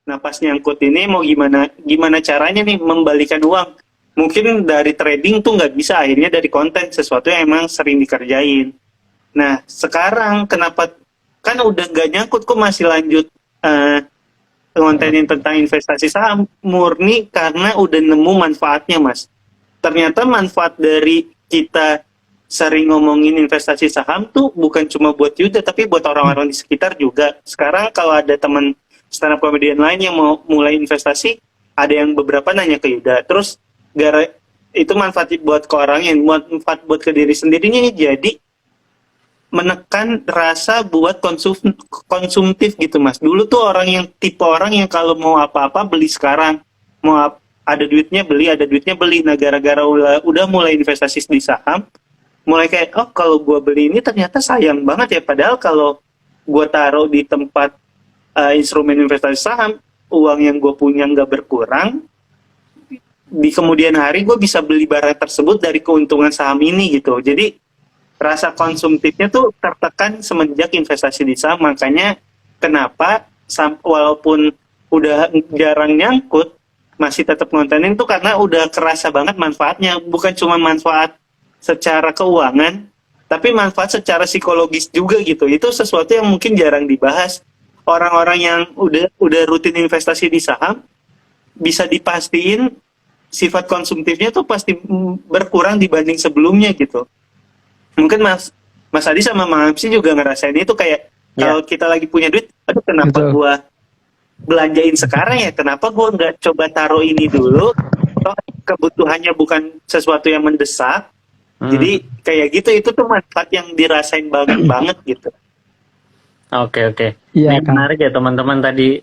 Nah pas nyangkut ini mau gimana caranya nih membalikan uang? Mungkin dari trading tuh nggak bisa, akhirnya dari konten sesuatu yang emang sering dikerjain. Nah sekarang kenapa kan udah nggak nyangkut kok masih lanjut ngontenin tentang investasi saham, murni karena udah nemu manfaatnya mas. Ternyata manfaat dari kita sering ngomongin investasi saham tuh bukan cuma buat Yuda tapi buat orang-orang di sekitar juga. Sekarang kalau ada teman stand up comedian lain yang mau mulai investasi, ada yang beberapa nanya ke Yuda. Terus gara itu manfaat buat ke orang yang manfaat buat ke diri sendirinya nih, jadi menekan rasa buat konsumtif gitu mas. Dulu tuh orang yang tipe orang yang kalau mau apa-apa beli sekarang, mau ada duitnya beli, ada duitnya beli. Nah gara-gara udah mulai investasi di saham, mulai kayak oh kalau gue beli ini ternyata sayang banget ya, padahal kalau gue taruh di tempat instrumen investasi saham, uang yang gue punya nggak berkurang, di kemudian hari gue bisa beli barang tersebut dari keuntungan saham ini gitu. Jadi rasa konsumtifnya tuh tertekan semenjak investasi di saham. Makanya kenapa walaupun udah jarang nyangkut masih tetap ngontenin tuh karena udah kerasa banget manfaatnya. Bukan cuma manfaat secara keuangan, tapi manfaat secara psikologis juga gitu. Itu sesuatu yang mungkin jarang dibahas. Orang-orang yang udah rutin investasi di saham bisa dipastiin sifat konsumtifnya tuh pasti berkurang dibanding sebelumnya gitu. Mungkin Mas Adi sama Mang Amsi juga ngerasain itu, kayak kalau kita lagi punya duit, aduh kenapa gua belanjain sekarang ya, kenapa gua nggak coba taruh ini dulu, toh kebutuhannya bukan sesuatu yang mendesak. Jadi kayak gitu, itu tuh manfaat yang dirasain banget gitu. Oke. Ini menarik ya teman-teman, tadi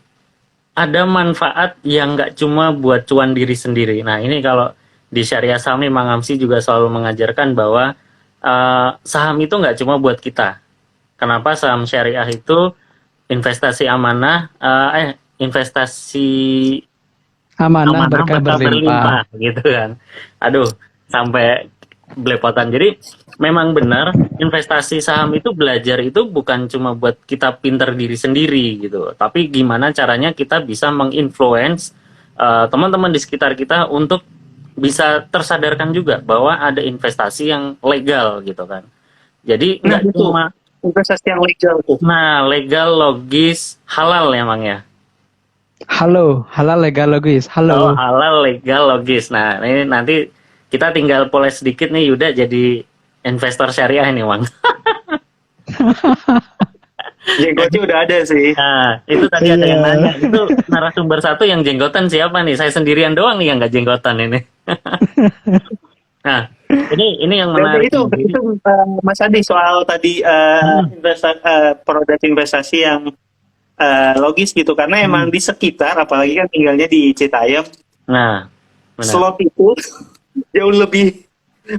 ada manfaat yang nggak cuma buat cuan diri sendiri. Nah ini kalau di Syariah Saham nih, Mang Amsi juga selalu mengajarkan bahwa saham itu nggak cuma buat kita. Kenapa saham syariah itu investasi amanah, investasi amanah berkah berlimpah gitu kan. Aduh, sampai belepotan. Jadi memang benar investasi saham itu, belajar itu bukan cuma buat kita pinter diri sendiri gitu, tapi gimana caranya kita bisa menginfluence teman-teman di sekitar kita untuk bisa tersadarkan juga bahwa ada investasi yang legal gitu kan. Jadi nggak cuma investasi yang legal tuh. Nah, legal, logis, halal emang ya. Halo, halal, legal, logis. Halo. Oh, halal, legal, logis. Nah, ini nanti kita tinggal poles sedikit nih Yuda jadi investor syariah ini, Bang. Jenggotnya udah ada sih. Nah, itu tadi ada yang nanya. Itu narasumber satu yang jenggotan siapa nih? Saya sendirian doang nih yang nggak jenggotan ini. Nah, ini yang menarik. Itu Mas Adi soal tadi produk investasi yang logis gitu, karena emang di sekitar, apalagi kan tinggalnya di Citayam. Nah, slot itu jauh lebih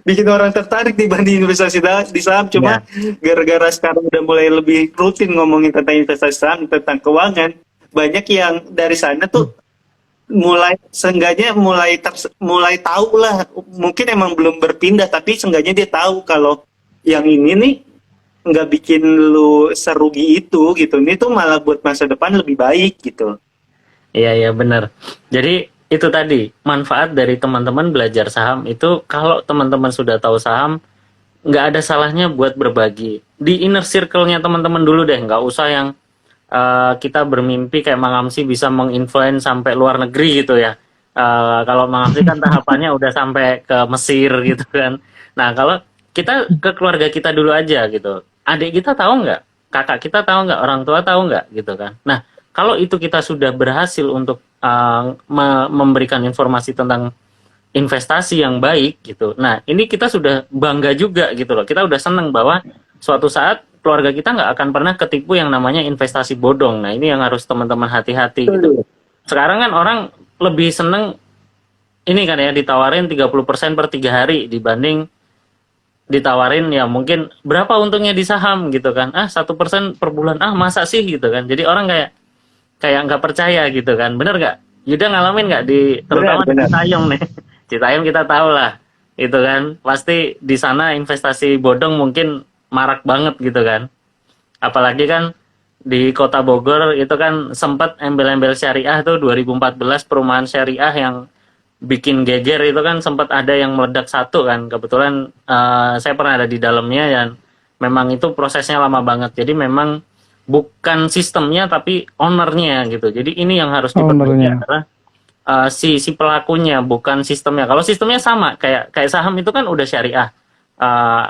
bikin orang tertarik dibanding investasi di saham. Cuma gara-gara sekarang udah mulai lebih rutin ngomongin tentang investasi saham, tentang keuangan, banyak yang dari sana tuh seenggaknya mulai tahu lah. Mungkin emang belum berpindah, tapi seenggaknya dia tahu kalau yang ini nih nggak bikin lu serugi itu gitu. Ini tuh malah buat masa depan lebih baik gitu. Iya benar. Jadi itu tadi manfaat dari teman-teman belajar saham itu, kalau teman-teman sudah tahu saham, nggak ada salahnya buat berbagi di inner circle-nya teman-teman dulu deh. Nggak usah yang kita bermimpi kayak Mang Amsi bisa menginfluence sampai luar negeri gitu ya. Kalau Mang Amsi kan tahapannya udah sampai ke Mesir gitu kan. Nah kalau kita ke keluarga kita dulu aja gitu, adik kita tahu nggak, kakak kita tahu nggak, orang tua tahu nggak gitu kan. Nah kalau itu kita sudah berhasil untuk memberikan informasi tentang investasi yang baik gitu, nah ini kita sudah bangga juga gitu loh. Kita udah seneng bahwa suatu saat keluarga kita nggak akan pernah ketipu yang namanya investasi bodong. Nah ini yang harus teman-teman hati-hati gitu. Sekarang kan orang lebih seneng ini kan ya, ditawarin 30% per 3 hari dibanding ditawarin ya mungkin berapa untungnya di saham gitu kan. 1% per bulan, masa sih gitu kan. Jadi orang kayak nggak percaya gitu kan. Bener nggak? Yuda ngalamin nggak terutama di Citayam nih? Citayam kita tahu lah, itu kan pasti di sana investasi bodong mungkin marak banget gitu kan. Apalagi kan di Kota Bogor itu kan sempat embel-embel syariah tuh 2014 perumahan syariah yang bikin geger itu kan sempat ada yang meledak satu kan. Kebetulan saya pernah ada di dalamnya dan memang itu prosesnya lama banget. Jadi memang bukan sistemnya tapi ownernya gitu. Jadi ini yang harus diperbaiki Ownernya. adalah si pelakunya bukan sistemnya. Kalau sistemnya sama kayak saham itu kan udah syariah. Uh,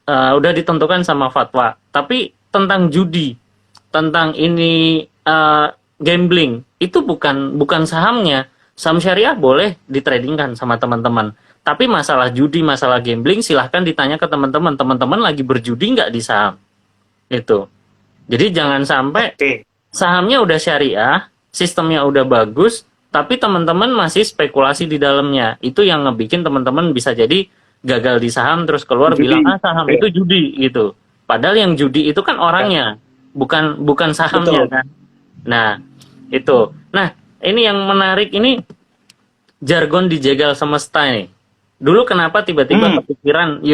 udah ditentukan sama fatwa. Tapi tentang judi, tentang ini gambling itu bukan sahamnya. Saham syariah boleh ditradingkan sama teman-teman. Tapi masalah judi, masalah gambling silahkan ditanya ke teman-teman. Teman-teman lagi berjudi nggak di saham? Itu. Jadi jangan sampai Oke. sahamnya udah syariah, sistemnya udah bagus, tapi teman-teman masih spekulasi di dalamnya. Itu yang ngebikin teman-teman bisa jadi gagal di saham terus keluar Judi. bilang saham Oke. itu judi gitu. Padahal yang judi itu kan orangnya, bukan sahamnya Betul. kan. Nah, itu. Nah, ini yang menarik ini jargon dijegal semesta ini. Dulu kenapa tiba-tiba kepikiran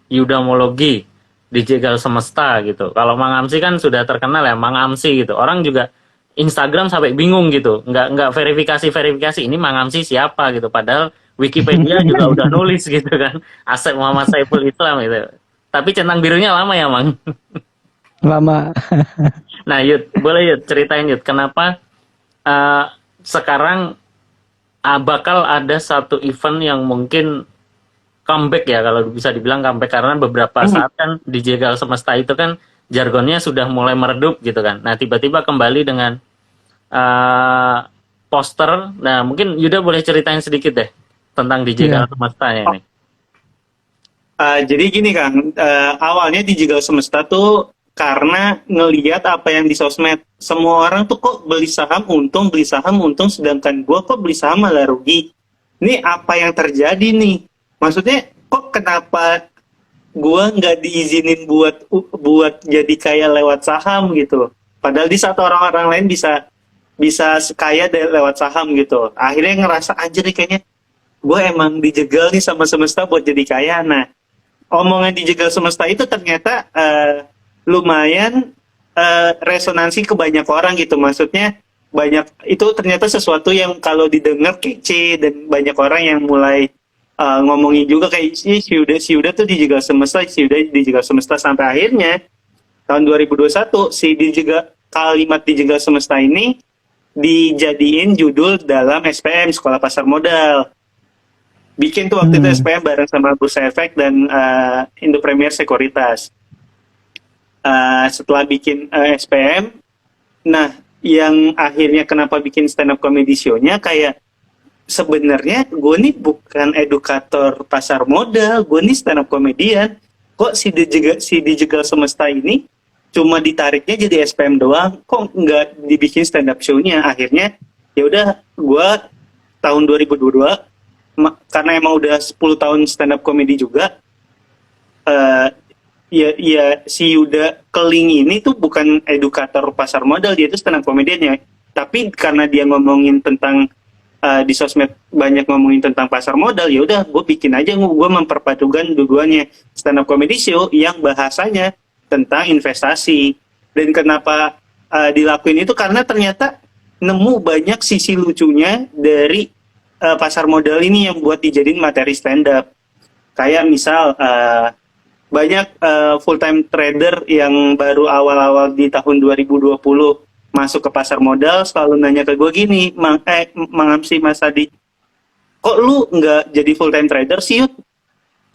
eudamologi dijegal semesta gitu. Kalau Mang Amsi kan sudah terkenal ya Mang Amsi gitu. Orang juga Instagram sampai bingung gitu. Nggak verifikasi ini Mang Amsi siapa gitu. Padahal Wikipedia juga udah nulis gitu kan. Asep Muhammad Saiful Islam gitu. Tapi centang birunya lama ya Mang. Lama. Nah boleh ceritain kenapa sekarang bakal ada satu event yang mungkin comeback ya kalau bisa dibilang comeback karena beberapa saat kan dijegal semesta itu kan jargonnya sudah mulai meredup gitu kan. Nah tiba-tiba kembali dengan poster. Nah mungkin Yuda boleh ceritain sedikit deh tentang dijegal semesta ini. Jadi gini Kang, awalnya dijegal semesta tuh karena ngelihat apa yang di sosmed. Semua orang tuh kok beli saham untung, sedangkan gua kok beli saham malah rugi. Ini apa yang terjadi nih? Maksudnya kok kenapa gua nggak diizinin buat jadi kaya lewat saham gitu? Padahal di saat orang-orang lain bisa kaya lewat saham gitu. Akhirnya ngerasa anjir nih kayaknya gue emang dijegal nih sama semesta buat jadi kaya. Nah, omongan dijegal semesta itu ternyata lumayan resonansi ke banyak orang gitu. Maksudnya banyak itu ternyata sesuatu yang kalau didengar kece dan banyak orang yang mulai ngomongin juga kayak si Yuda tuh dijegal semesta, sampai akhirnya tahun 2021 kalimat dijegal semesta ini dijadiin judul dalam SPM Sekolah Pasar Modal. Bikin tuh waktu itu SPM bareng sama Bursa Efek dan Indo Premier Sekuritas. Setelah bikin SPM, nah yang akhirnya kenapa bikin stand up comedy show-nya kayak sebenarnya gue nih bukan edukator pasar modal, gue nih stand up comedian. Kok si dijegal semesta ini cuma ditariknya jadi SPM doang, kok nggak dibikin stand up show-nya? Akhirnya ya udah gue tahun 2022 karena emang udah 10 tahun stand up comedy juga, ya si Yuda Keling ini tuh bukan edukator pasar modal, dia itu stand up comedian-nya. Tapi karena dia ngomongin tentang di sosmed banyak ngomongin tentang pasar modal, ya udah gue bikin aja, gue memperpadukan dua-duanya stand up comedy show yang bahasanya tentang investasi. Dan kenapa dilakuin itu karena ternyata nemu banyak sisi lucunya dari pasar modal ini yang buat dijadiin materi stand up. Kayak misal banyak full-time trader yang baru awal-awal di tahun 2020 masuk ke pasar modal selalu nanya ke gue gini, Mang Amsi, Mas Adi, kok lu nggak jadi full-time trader sih, Yud?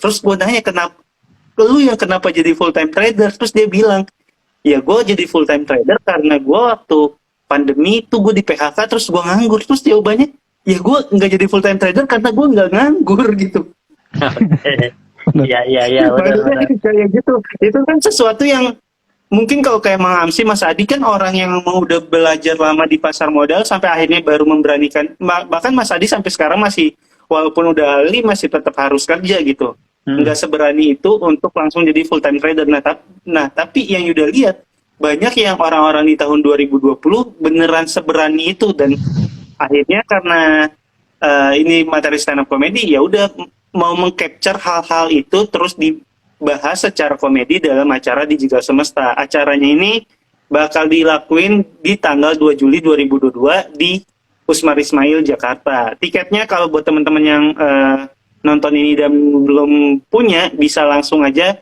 Terus gue nanya, kenapa jadi full-time trader? Terus dia bilang, ya gue jadi full-time trader karena gue waktu pandemi itu gue di PHK terus gue nganggur. Terus jawabannya, ya gue nggak jadi full-time trader karena gue nggak nganggur gitu. Iya, benar. Kayak gitu. Itu kan sesuatu yang mungkin kalau kayak Mang Amsi, Mas Adi kan orang yang mau udah belajar lama di pasar modal sampai akhirnya baru memberanikan. Bahkan Mas Adi sampai sekarang masih, walaupun udah ahli, masih tetap harus kerja gitu. Nggak seberani itu untuk langsung jadi full-time trader. Nah, tapi yang udah lihat, banyak yang orang-orang di tahun 2020 beneran seberani itu. Dan akhirnya karena ini materi stand up comedy, ya udah mau mengcapture hal-hal itu terus dibahas secara komedi dalam acara Dijegal Semesta. Acaranya ini bakal dilakuin di tanggal 2 Juli 2022 di Usmar Ismail, Jakarta. Tiketnya kalau buat teman-teman yang nonton ini dan belum punya, bisa langsung aja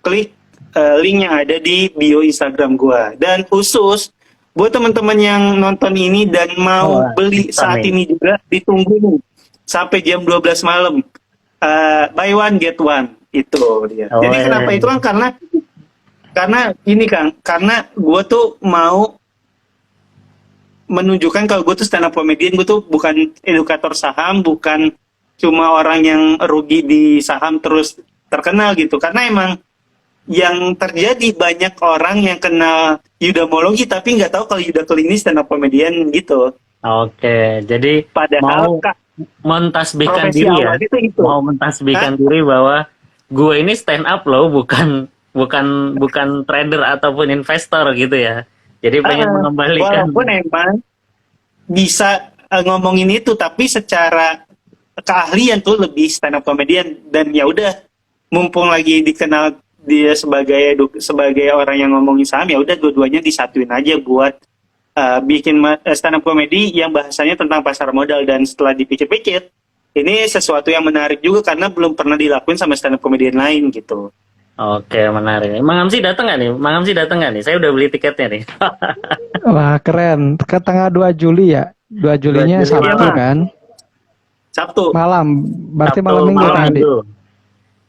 klik link yang ada di bio Instagram gua. Dan khusus buat teman-teman yang nonton ini dan mau beli saat ini juga, ditunggu nih sampai jam 12 malam. Buy one get one itu dia. Jadi kenapa itu kan karena ini Kang, karena gue tuh mau menunjukkan kalau gue tuh stand up comedian, gue tuh bukan edukator saham, bukan cuma orang yang rugi di saham terus terkenal gitu. Karena emang yang terjadi banyak orang yang kenal Yudamologi tapi nggak tahu kalau Yuda Kali ini stand up comedian gitu. Oke, jadi Padahal mentasbihkan profesi diri ya, awal itu. mau mentasbihkan diri bahwa gue ini stand up loh, bukan trader ataupun investor gitu ya. Jadi pengen mengembalikan. Walaupun emang bisa ngomongin itu, tapi secara keahlian tuh lebih stand up comedian. Dan ya udah, mumpung lagi dikenal dia sebagai orang yang ngomongin saham, ya udah dua-duanya disatuin aja buat bikin stand up comedy yang bahasanya tentang pasar modal. Dan setelah dipikir-pikir, ini sesuatu yang menarik juga karena belum pernah dilakuin sama stand up comedian lain gitu. Oke, menarik. Mang Amsi datang nggak nih? Saya udah beli tiketnya nih. Wah, keren. Ke tanggal 2 Juli ya? 2 Julinya 2 Juli Sabtu malam. kan? Sabtu. Malam. Berarti Sabtu, malam Minggu malam tadi. Minggu.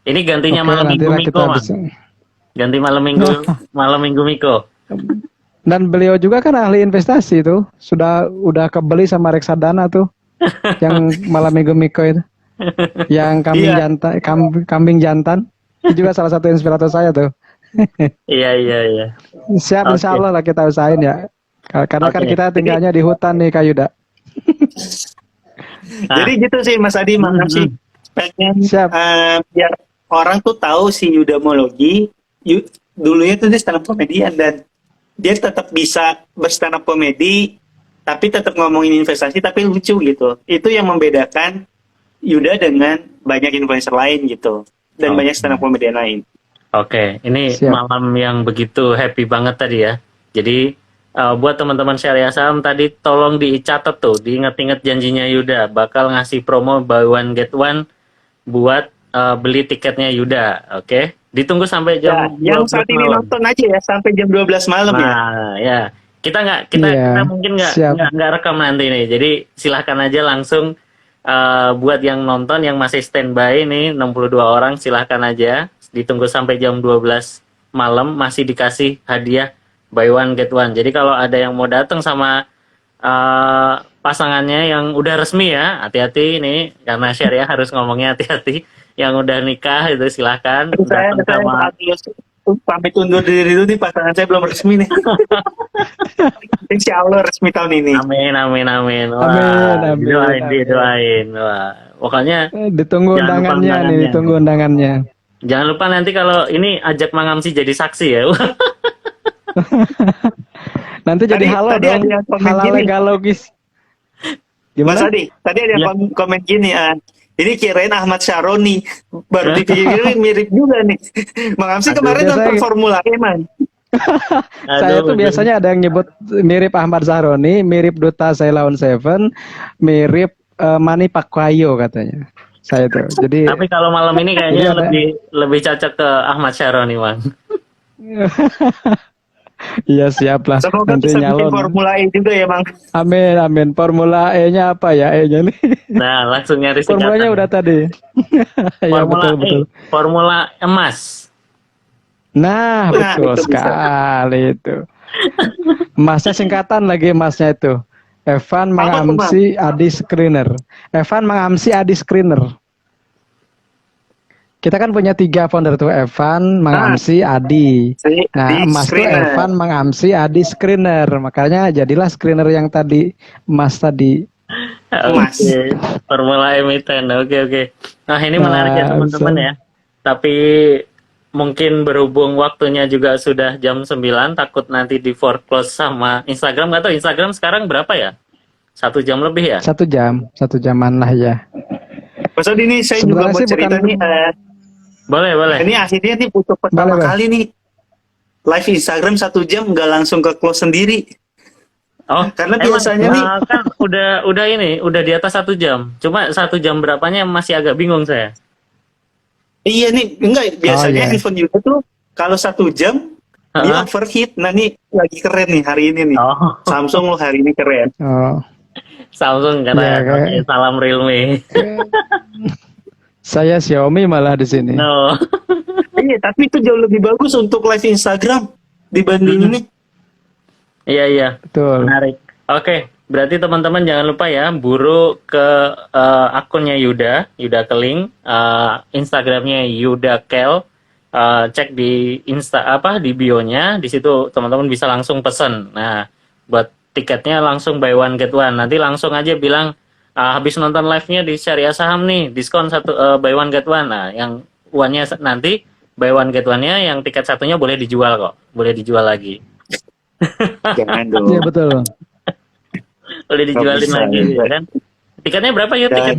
Ini gantinya Oke, malam Minggu nantilah Miko, kita Mang. bisa. Ganti malam Minggu, malam Minggu Miko. Dan beliau juga kan ahli investasi tuh. Udah kebeli sama reksadana tuh. Yang malam Minggu Miko itu. Yang kambing jantan. Itu juga salah satu inspirator saya tuh. Iya. Siap, Oke. insya Allah lah kita usahain ya. Karena kan Oke. kita tinggalnya di hutan nih, Kak Yuda. Jadi gitu sih Mas Adi, makasih. Pengen Siap. biar orang tuh tahu si Yudamologi dulunya tuh dia stand up comedian dan dia tetap bisa berstand up comedy tapi tetap ngomongin investasi tapi lucu gitu. Itu yang membedakan Yuda dengan banyak influencer lain gitu dan banyak stand up comedian lain. Oke, ini Siap. malam yang begitu happy banget tadi ya. Jadi buat teman-teman Syariah Saham tadi tolong dicatat tuh, diinget-inget janjinya Yuda bakal ngasih promo buy one get one buat beli tiketnya Yuda. Oke, ditunggu sampai jam Ya, yang 12 saat ini malam. nonton aja ya sampai jam 12 malam ya. Nah, ya. Kita Iya, mungkin siap. nggak rekam nanti nih. Jadi silahkan aja langsung buat yang nonton yang masih standby nih 62 orang silahkan aja ditunggu sampai jam 12 malam masih dikasih hadiah buy one get one. Jadi kalau ada yang mau datang sama pasangannya yang udah resmi ya, hati-hati nih karena syariah harus ngomongnya hati-hati. Yang udah nikah itu silahkan Saya datang sama pamit undur diri dulu nih, pasangan saya belum resmi nih. Insya Allah resmi tahun ini. Amin. Wah, Amin. didoain. Wah, pokoknya Ditunggu jangan lupa undangannya nih, undangannya. ditunggu undangannya. Jangan lupa nanti kalau ini ajak Mang Amsi jadi saksi ya. Nanti jadi halal tadi dong, ada yang komen halal gini. legal logis. Mas Gimana? Adi, tadi ada yang komen gini, ini kirain Ahmad Syaroni, baru dipikir mirip juga nih. Mang Amsi Aduh, kemarin biasanya- nonton Formula E, man. Saya tuh biasanya ada yang nyebut mirip Ahmad Zahroni, mirip Duta Sailawan Seven, mirip Manny Pacquiao katanya. Saya tuh. Jadi Tapi kalau malam ini kayaknya Jadi ada- lebih cocok ke Ahmad Syaroni, Bang. iya siap lah. Semoga Nanti bisa bikin nyalon. Formula E juga ya, Mang. Amin. Formula E-nya apa ya E-nya nih? Nah, langsung nyari Formulanya singkatan. udah tadi. Ya Formula betul. Formula emas. Nah, betul itu bisa. sekali itu. Emasnya singkatan lagi emasnya itu. Evan Apa tuh, Mangamsi Adi Screener. Evan Mangamsi Adi Screener. Kita kan punya 3 founder tuh, Evan, Mangamsi, Adi. Si Nah, Adi emas tuh Screener. Evan Mangamsi Adi Screener. Makanya jadilah screener yang tadi, emas tadi. Emas. Oke, Formula emiten. Oke. Nah, ini menarik ya Nah, teman-teman bisa. ya. Tapi mungkin berhubung waktunya juga sudah jam 9, takut nanti di foreclose sama Instagram. Nggak tahu Instagram sekarang berapa ya? 1 jam lebih ya? 1 jaman lah ya. Mas Adi, ini saya juga Sebenarnya mau sih cerita bukan- nih. Boleh. Ini akhirnya nih untuk pertama Boleh. kali nih live Instagram 1 jam nggak langsung ke close sendiri. Oh, Karena emang, biasanya nih, kan udah di atas 1 jam. Cuma 1 jam berapanya masih agak bingung saya. iya nih, enggak, biasanya iya. handphone Yuda tuh kalau 1 jam dia Heeh. overheat. Nah nih lagi keren nih hari ini nih. Oh, Samsung lo hari ini keren. Oh, Samsung ya keren. Oke, kayak, salam Realme. saya Xiaomi malah di sini. No. Iya, tapi itu jauh lebih bagus untuk live Instagram dibanding ini. Iya, iya. Betul. Menarik. Oke, berarti teman-teman jangan lupa ya, buru ke akunnya Yuda Keling, Instagramnya Yuda Kel, cek di di bio-nya, di situ teman-teman bisa langsung pesen. Nah, buat tiketnya langsung buy one get one. Nanti langsung aja bilang habis nonton live-nya di Syariah Saham nih, diskon buy one get one. Nah, yang one-nya nanti buy one get one-nya, yang tiket satunya boleh dijual kok, boleh dijual lagi. Jangan Iya dong. betul. Boleh dijualin bisa, lagi, bisa. ya kan? Tiketnya berapa yuk? Jangan.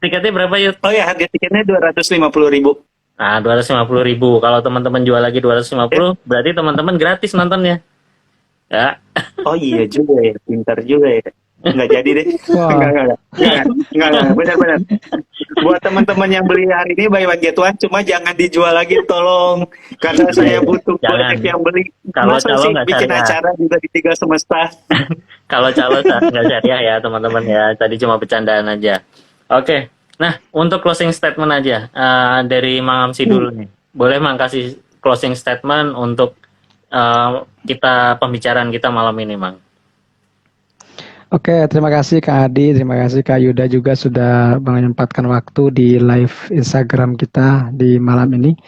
Tiketnya berapa yuk? Oh ya, harga tiketnya 250.000. Nah, 250.000. Kalau teman-teman jual lagi 250, berarti teman-teman gratis nontonnya. Ya. Oh iya juga ya, pintar juga ya. Nggak jadi deh. Wah. Enggak, benar-benar. Buat teman-teman yang beli hari ini buy one get one, cuma jangan dijual lagi tolong. Karena saya butuh Jangan. banyak yang beli. Kalau Masa calo sih nggak bikin syariah. acara juga di Tiga Semesta. Kalau calo nggak syariah ya, teman-teman ya. Tadi cuma bercandaan aja. Oke. Nah, untuk closing statement aja dari Mang Amsi dulu nih. Boleh Mang kasih closing statement untuk kita pembicaraan kita malam ini, Mang. Oke, terima kasih Kak Adi, terima kasih Kak Yuda juga sudah menyempatkan waktu di live Instagram kita di malam ini.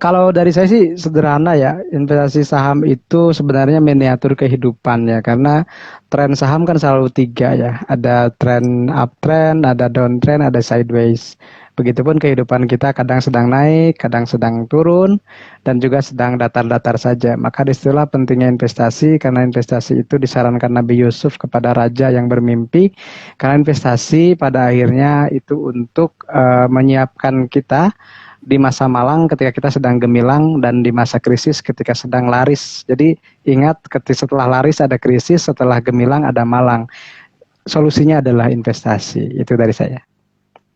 Kalau dari saya sih sederhana ya, investasi saham itu sebenarnya miniatur kehidupan ya, karena tren saham kan selalu 3 ya, ada tren uptrend, ada downtrend, ada sideways. Begitupun kehidupan kita kadang sedang naik, kadang sedang turun, dan juga sedang datar-datar saja. Maka disitulah pentingnya investasi, karena investasi itu disarankan Nabi Yusuf kepada raja yang bermimpi, karena investasi pada akhirnya itu untuk menyiapkan kita di masa malang ketika kita sedang gemilang, dan di masa krisis ketika sedang laris. Jadi ingat, ketika setelah laris ada krisis, setelah gemilang ada malang. Solusinya adalah investasi. Itu dari saya.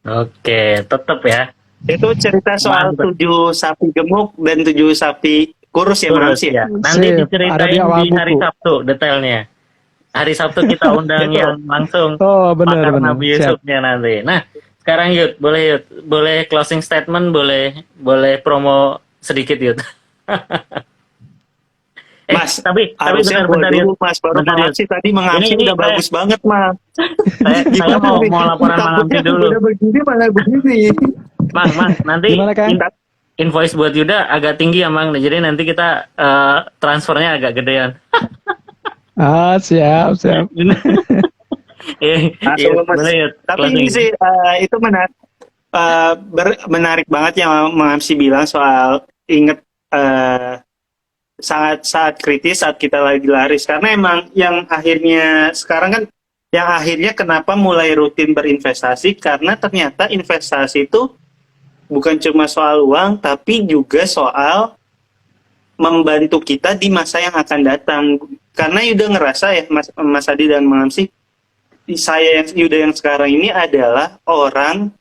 Oke, tetap ya. Itu cerita soal Mantap. 7 sapi gemuk dan 7 sapi kurus ya, Terus Mas ya. ya. Nanti Sip, diceritain ada di awal di hari buku. Sabtu detailnya. Hari Sabtu kita undang Betul. yang langsung Oh, benar, pakar benar. Nabi Siap. Yusufnya nanti. Nah, sekarang boleh closing statement, boleh promo sedikit Yud. Mas, tapi harusnya bentar gua Yud. dulu, Mas, baru Bentar, Mang Yud. Amsi tadi Mang Amsi Ini udah bagus banget, Mas. saya Gimana nih? mau laporan Mang Amsi Takutnya dulu. udah begini malah begini. Mang, nanti Gimana, Kang? invoice buat Yuda agak tinggi ya, Mang. Jadi nanti kita transfernya agak gedean. Ah, siap, siap. Langsung lemes. Boleh, Yud. Tapi Closing. ini sih itu menarik banget yang Mang Amsi bilang soal inget saat kritis saat kita lagi laris, karena emang yang akhirnya sekarang kan yang akhirnya kenapa mulai rutin berinvestasi, karena ternyata investasi itu bukan cuma soal uang tapi juga soal membantu kita di masa yang akan datang. Karena Yuda ngerasa ya, Mas Adi dan Mang Amsi, Yuda yang sekarang ini adalah orang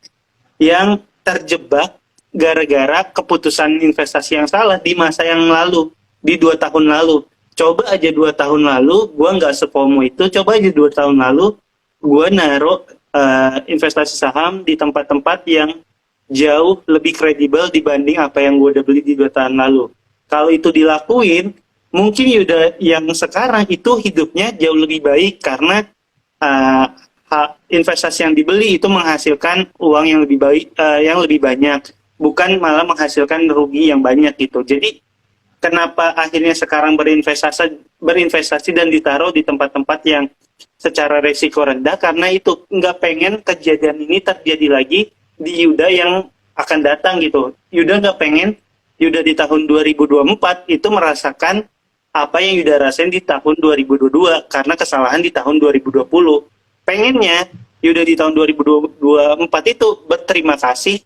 yang terjebak gara-gara keputusan investasi yang salah di masa yang lalu, di 2 tahun lalu. Coba aja 2 tahun lalu gue nggak sepomo itu, coba aja 2 tahun lalu gue naruh investasi saham di tempat-tempat yang jauh lebih kredibel dibanding apa yang gue udah beli di 2 tahun lalu. Kalau itu dilakuin, mungkin Yuda yang sekarang itu hidupnya jauh lebih baik, karena investasi yang dibeli itu menghasilkan uang yang lebih baik, yang lebih banyak, bukan malah menghasilkan rugi yang banyak gitu. Jadi kenapa akhirnya sekarang berinvestasi dan ditaruh di tempat-tempat yang secara resiko rendah, karena itu nggak pengen kejadian ini terjadi lagi di Yuda yang akan datang gitu. Yuda nggak pengen Yuda di tahun 2024 itu merasakan apa yang Yuda rasain di tahun 2022 karena kesalahan di tahun 2020. Pengennya Yuda di tahun 2024 itu berterima kasih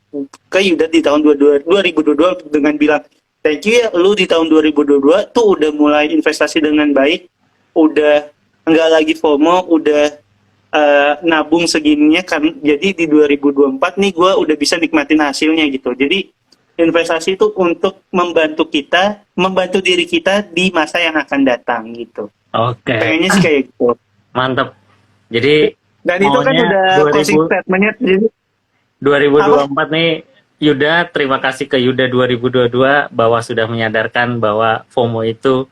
ke Yuda di tahun 2022 dengan bilang, thank you ya, lu di tahun 2022 tuh udah mulai investasi dengan baik, udah nggak lagi FOMO, udah nabung segininya kan. Jadi di 2024 nih gue udah bisa nikmatin hasilnya gitu. Jadi investasi itu untuk membantu kita, membantu diri kita di masa yang akan datang gitu. Oke, Pengennya sih kayak gitu. mantap. Jadi Dan itu kan maunya udah closing statementnya. Jadi 2024 nih, Yuda, terima kasih ke Yuda 2022 bahwa sudah menyadarkan bahwa FOMO itu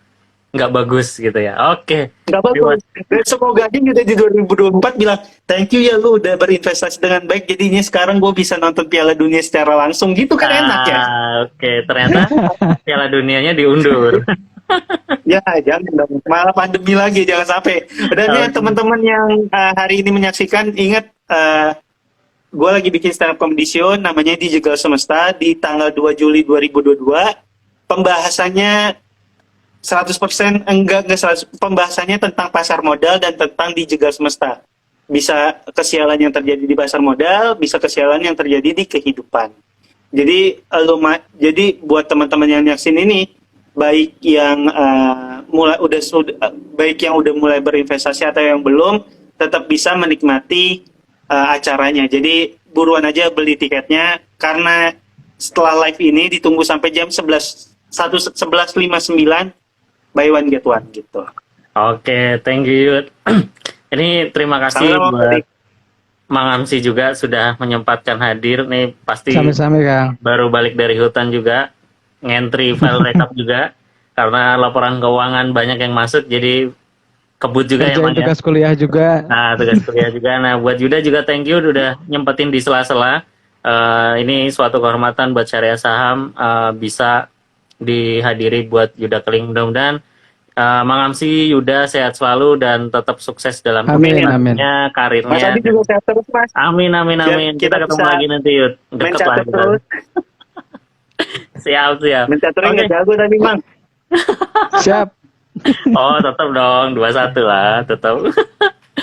nggak bagus gitu ya. Oke. nggak bagus. Dan semoga aja udah di 2024 bilang, thank you ya lu udah berinvestasi dengan baik. Jadinya sekarang gue bisa nonton Piala Dunia secara langsung gitu kan enak ya. Oke, ternyata Piala Dunianya diundur. Ya jangan dong, malah pandemi lagi, jangan sampai. Dan ya teman-teman yang hari ini menyaksikan, ingat gue lagi bikin stand up competition namanya Dijegal Semesta di tanggal 2 Juli 2022. Pembahasannya 100% enggak 100%, pembahasannya tentang pasar modal dan tentang Dijegal Semesta. Bisa kesialan yang terjadi di pasar modal, bisa kesialan yang terjadi di kehidupan. Jadi jadi buat teman-teman yang nyaksin ini, baik yang baik yang udah mulai berinvestasi atau yang belum, tetap bisa menikmati acaranya. Jadi buruan aja beli tiketnya, karena setelah live ini ditunggu sampai jam 11.59, buy one get one gitu. Oke, thank you, Yud. Ini terima kasih buat Mang Amsi juga sudah menyempatkan hadir. Nih pasti Sami-sami Kang. baru balik dari hutan juga, ngentri file rekap juga, karena laporan keuangan banyak yang masuk, jadi kebut juga ya, Kerjain Mang ya. tugas kuliah juga. Nah, tugas kuliah juga. Nah, buat Yuda juga thank you udah nyempetin di sela-sela. Ini suatu kehormatan buat Syariah Saham bisa dihadiri buat Yuda Keling. Mudah-mudahan Mang Amsi, Yuda sehat selalu dan tetap sukses dalam Amin, kehidupannya, karirnya. Mas Adi juga sehat terus, Mas. Amin, amin, Biar amin. kita Kita ketemu bisa lagi nanti, Yud. Main Deket lah catur kita. terus. Siap. Main caturnya Oke. nggak jago tadi, Mang. Siap. Oh, tetap dong 21 lah, tetap.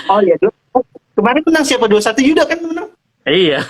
Oh iya, kemarin menang siapa? 21 Yuda kan menang. Iya.